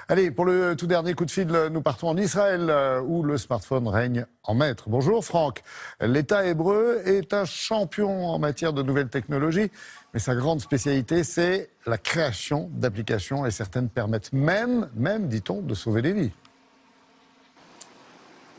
Allez, pour le tout dernier coup de fil, nous partons en Israël, où le smartphone règne en maître. Bonjour Franck. L'État hébreu est un champion en matière de nouvelles technologies, mais sa grande spécialité, c'est la création d'applications, et certaines permettent même, dit-on, de sauver des vies.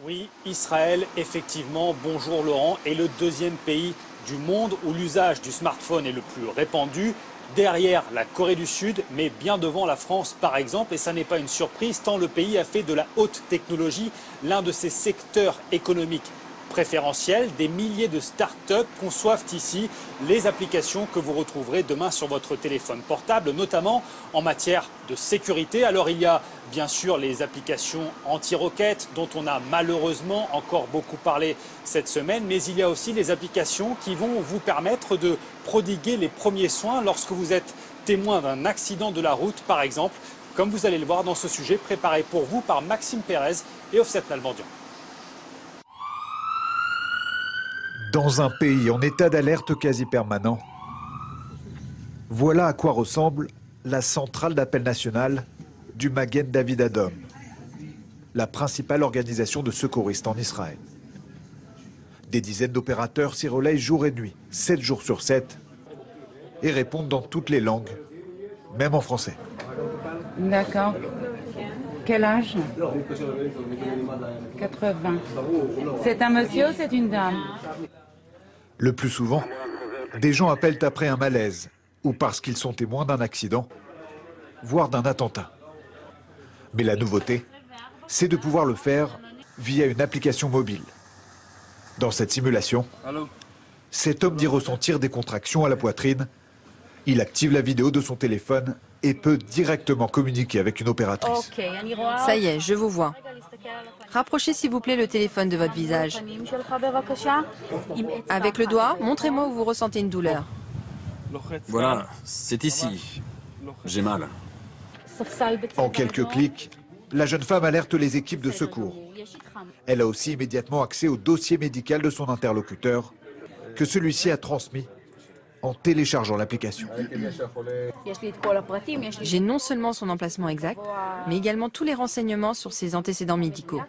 Oui, Israël, effectivement, bonjour Laurent, est le deuxième pays du monde où l'usage du smartphone est le plus répandu, derrière la Corée du Sud, mais bien devant la France par exemple. Et ça n'est pas une surprise tant le pays a fait de la haute technologie l'un de ses secteurs économiques préférentiels. Des milliers de start-up conçoivent ici les applications que vous retrouverez demain sur votre téléphone portable, notamment en matière de sécurité. Alors il y a bien sûr les applications anti-roquettes dont on a malheureusement encore beaucoup parlé cette semaine, mais il y a aussi les applications qui vont vous permettre de prodiguer les premiers soins lorsque vous êtes témoin d'un accident de la route par exemple, comme vous allez le voir dans ce sujet préparé pour vous par Maxime Pérez et Offset Nalbandian. Dans un pays en état d'alerte quasi permanent, voilà à quoi ressemble la centrale d'appel nationale du Magen David Adom, la principale organisation de secouristes en Israël. Des dizaines d'opérateurs s'y relayent jour et nuit, 7 jours sur 7, et répondent dans toutes les langues, même en français. D'accord. Quel âge? 80. C'est un monsieur ou c'est une dame? Le plus souvent, des gens appellent après un malaise ou parce qu'ils sont témoins d'un accident, voire d'un attentat. Mais la nouveauté, c'est de pouvoir le faire via une application mobile. Dans cette simulation, cet homme dit ressentir des contractions à la poitrine. Il active la vidéo de son téléphone et peut directement communiquer avec une opératrice. Ça y est, je vous vois. Rapprochez s'il vous plaît le téléphone de votre visage. Avec le doigt, montrez-moi où vous ressentez une douleur. Voilà, c'est ici. J'ai mal. En quelques clics, la jeune femme alerte les équipes de secours. Elle a aussi immédiatement accès au dossier médical de son interlocuteur, que celui-ci a transmis en téléchargeant l'application. J'ai non seulement son emplacement exact, mais également tous les renseignements sur ses antécédents médicaux.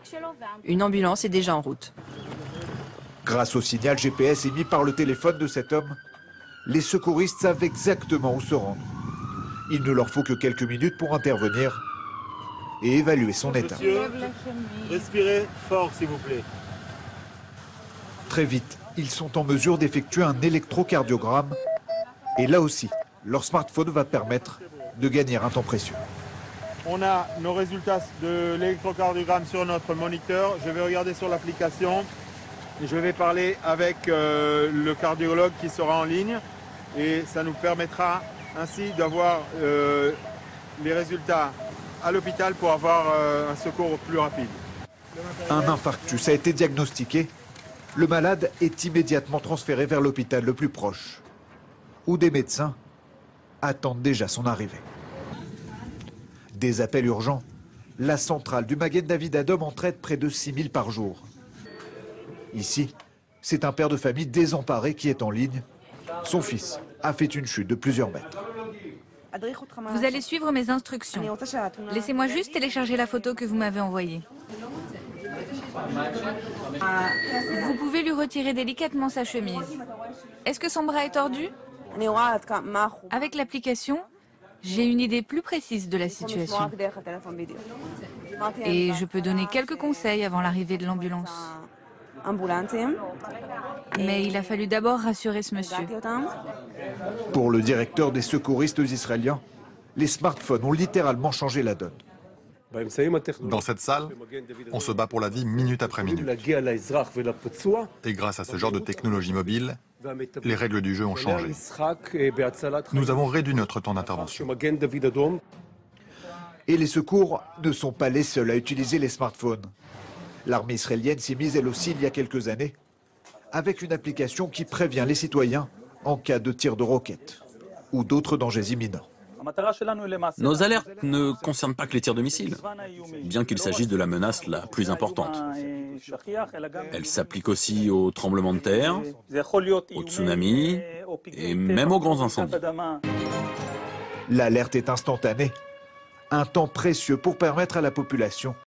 Une ambulance est déjà en route. Grâce au signal GPS émis par le téléphone de cet homme, les secouristes savent exactement où se rendre. Il ne leur faut que quelques minutes pour intervenir et évaluer son état. Monsieur, respirez fort s'il vous plaît. Très vite, ils sont en mesure d'effectuer un électrocardiogramme et là aussi, leur smartphone va permettre de gagner un temps précieux. On a nos résultats de l'électrocardiogramme sur notre moniteur. Je vais regarder sur l'application et je vais parler avec le cardiologue qui sera en ligne et ça nous permettra ainsi d'avoir les résultats à l'hôpital pour avoir un secours plus rapide. Un infarctus a été diagnostiqué. Le malade est immédiatement transféré vers l'hôpital le plus proche, où des médecins attendent déjà son arrivée. Des appels urgents, la centrale du Magen David Adom en traite près de 6000 par jour. Ici, c'est un père de famille désemparé qui est en ligne. Son fils a fait une chute de plusieurs mètres. Vous allez suivre mes instructions. Laissez-moi juste télécharger la photo que vous m'avez envoyée. Vous pouvez lui retirer délicatement sa chemise. Est-ce que son bras est tordu? Avec l'application, j'ai une idée plus précise de la situation. Et je peux donner quelques conseils avant l'arrivée de l'ambulance. Mais il a fallu d'abord rassurer ce monsieur. Pour le directeur des secouristes israéliens, les smartphones ont littéralement changé la donne. Dans cette salle, on se bat pour la vie minute après minute. Et grâce à ce genre de technologie mobile, les règles du jeu ont changé. Nous avons réduit notre temps d'intervention. Et les secours ne sont pas les seuls à utiliser les smartphones. L'armée israélienne s'y mise elle aussi il y a quelques années, avec une application qui prévient les citoyens en cas de tir de roquettes ou d'autres dangers imminents. Nos alertes ne concernent pas que les tirs de missiles, bien qu'il s'agisse de la menace la plus importante. Elles s'appliquent aussi aux tremblements de terre, aux tsunamis et même aux grands incendies. L'alerte est instantanée. Un temps précieux pour permettre à la population